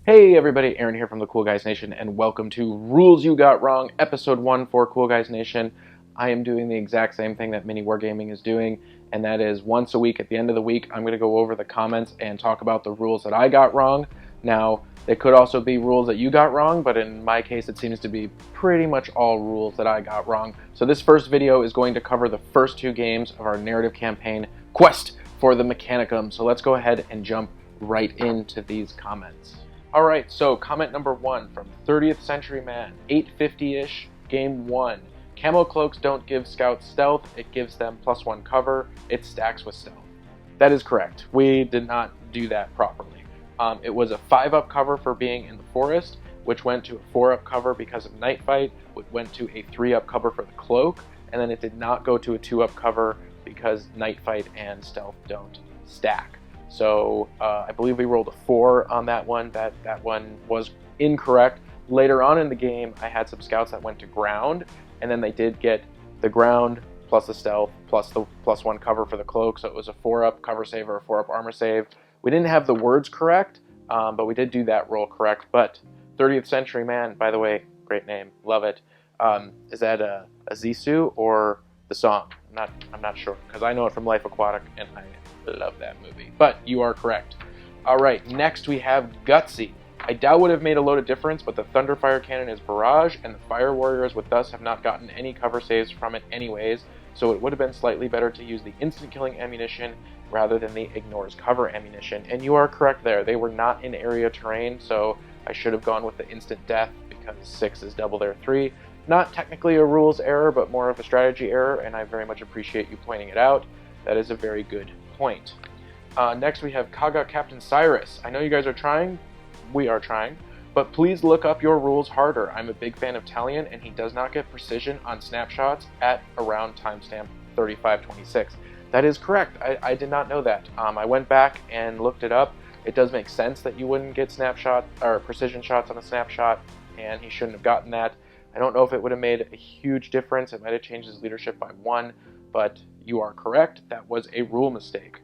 Hey everybody, Aaron here from the Cool Guys Nation, and welcome to Rules You Got Wrong, Episode 1 for Cool Guys Nation. I am doing the exact same thing that Mini Wargaming is doing, and that is once a week, at the end of the week, I'm going to go over the comments and talk about the rules that I got wrong. Now, it could also be rules that you got wrong, but in my case, it seems to be pretty much all rules that I got wrong. So this first video is going to cover the first two games of our narrative campaign, Quest for the Mechanicum. So let's go ahead and jump right into these comments. Alright, so comment number 1 from 30th Century Man, 850-ish, game 1. Camo cloaks don't give scouts stealth, it gives them +1 cover, it stacks with stealth. That is correct. We did not do that properly. It was a 5-up cover for being in the forest, which went to a 4-up cover because of night fight, which went to a 3-up cover for the cloak, and then it did not go to a 2-up cover because night fight and stealth don't stack. So I believe we rolled a 4 on that one. That one was incorrect. Later on in the game, I had some scouts that went to ground, and then they did get the ground plus the stealth plus the +1 cover for the cloak. So it was a 4-up cover save or a 4-up armor save. We didn't have the words correct, but we did do that roll correct. But 30th Century Man, by the way, great name, love it. Is that a Zissou or the song? I'm not sure, because I know it from Life Aquatic, and I love that movie. But you are correct. Alright, next we have Gutsy. I doubt would have made a load of difference, but the Thunderfire Cannon is barrage, and the Fire Warriors with us have not gotten any cover saves from it anyways, so it would have been slightly better to use the instant killing ammunition rather than the ignores cover ammunition. And you are correct there. They were not in area terrain, so I should have gone with the instant death because 6 is double their 3. Not technically a rules error, but more of a strategy error, and I very much appreciate you pointing it out. That is a very good point. Next we have Kaga Captain Cyrus. I know you guys are trying, we are trying, but please look up your rules harder. I'm a big fan of Talion, and he does not get precision on snapshots at around timestamp 3526. That is correct. I did not know that. I went back and looked it up. It does make sense that you wouldn't get snapshot or precision shots on a snapshot, and he shouldn't have gotten that. I don't know if it would have made a huge difference. It might have changed his leadership by 1, but you are correct. That was a rule mistake.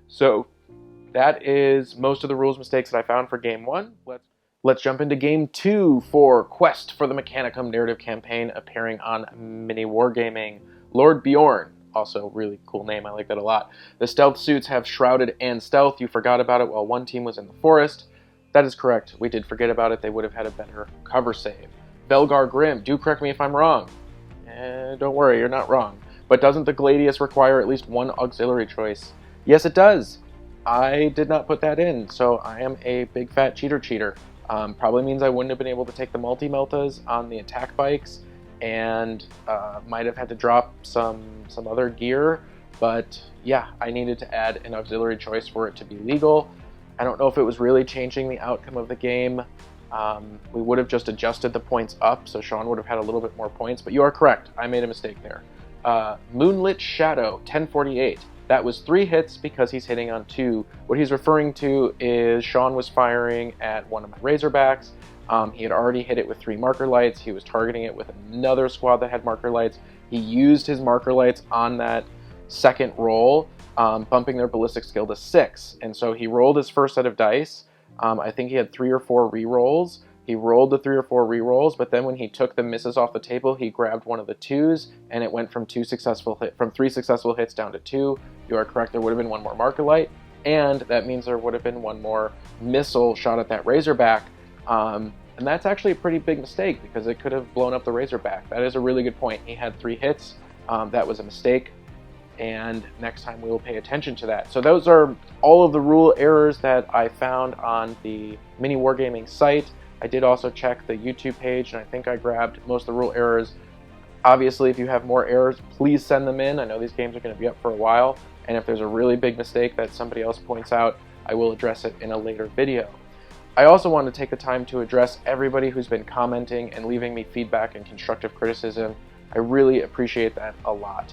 So that is most of the rules mistakes that I found for game 1. Let's jump into game 2 for Quest for the Mechanicum narrative campaign, appearing on Mini Wargaming. Lord Bjorn, also really cool name, I like that a lot. The stealth suits have shrouded and stealth. You forgot about it while one team was in the forest. That is correct. We did forget about it. They would have had a better cover save. Belgar Grim, do correct me if I'm wrong. Don't worry, you're not wrong. But doesn't the Gladius require at least 1 auxiliary choice? Yes, it does. I did not put that in, so I am a big fat cheater. Probably means I wouldn't have been able to take the multi-meltas on the attack bikes, and might have had to drop some other gear. But yeah, I needed to add an auxiliary choice for it to be legal. I don't know if it was really changing the outcome of the game. We would have just adjusted the points up, so Sean would have had a little bit more points, but you are correct. I made a mistake there. Moonlit Shadow, 1048. That was 3 hits because he's hitting on 2. What he's referring to is Sean was firing at one of my Razorbacks. He had already hit it with 3 marker lights. He was targeting it with another squad that had marker lights. He used his marker lights on that second roll, bumping their ballistic skill to 6. And so he rolled his first set of dice. I think he had 3 or 4 re-rolls. He rolled the 3 or 4 re-rolls, but then when he took the misses off the table, he grabbed one of the 2s, and it went from 3 successful hits down to 2. You are correct, there would have been 1 more marker light, and that means there would have been 1 more missile shot at that Razorback. And that's actually a pretty big mistake, because it could have blown up the Razorback. That is a really good point. He had 3 hits. That was a mistake, and next time we will pay attention to that. So those are all of the rule errors that I found on the Mini Wargaming site. I did also check the YouTube page, and I think I grabbed most of the rule errors. Obviously, if you have more errors, please send them in. I know these games are going to be up for a while, and if there's a really big mistake that somebody else points out, I will address it in a later video. I also want to take the time to address everybody who's been commenting and leaving me feedback and constructive criticism. I really appreciate that a lot.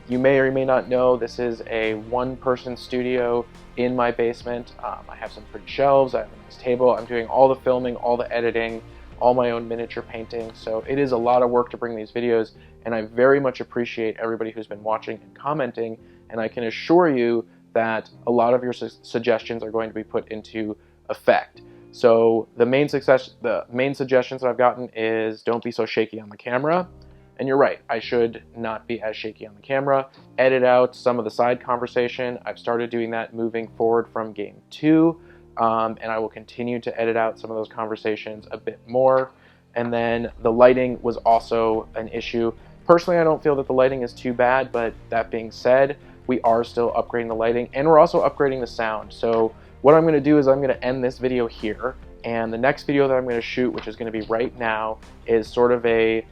You may or may not know this is a 1-person studio in my basement. I have some pretty shelves, I have a nice table, I'm doing all the filming, all the editing, all my own miniature painting, so it is a lot of work to bring these videos, and I very much appreciate everybody who's been watching and commenting, and I can assure you that a lot of your suggestions are going to be put into effect. So the main suggestions that I've gotten is don't be so shaky on the camera. And you're right, I should not be as shaky on the camera. Edit out some of the side conversation. I've started doing that moving forward from game 2, and I will continue to edit out some of those conversations a bit more. And then the lighting was also an issue. Personally, I don't feel that the lighting is too bad, but that being said, we are still upgrading the lighting, and we're also upgrading the sound. So what I'm going to do is I'm going to end this video here, and the next video that I'm going to shoot, which is going to be right now, is sort of a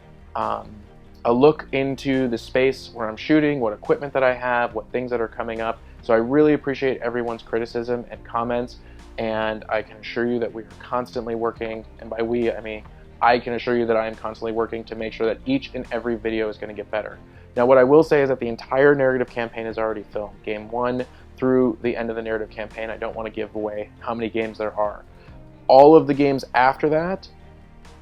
look into the space where I'm shooting, what equipment that I have, what things that are coming up. So I really appreciate everyone's criticism and comments, and I can assure you that we are constantly working, and by we, I mean I can assure you that I am constantly working to make sure that each and every video is going to get better. Now what I will say is that the entire narrative campaign is already filmed. Game 1 through the end of the narrative campaign. I don't want to give away how many games there are. All of the games after that,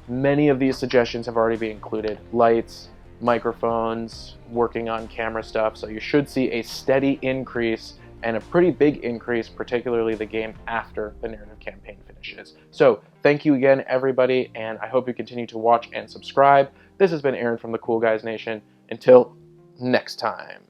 many of these suggestions have already been included. Lights, microphones, working on camera stuff. So you should see a steady increase and a pretty big increase, particularly the game after the narrative campaign finishes. So thank you again, everybody, and I hope you continue to watch and subscribe. This has been Aaron from the Cool Guys Nation. Until next time.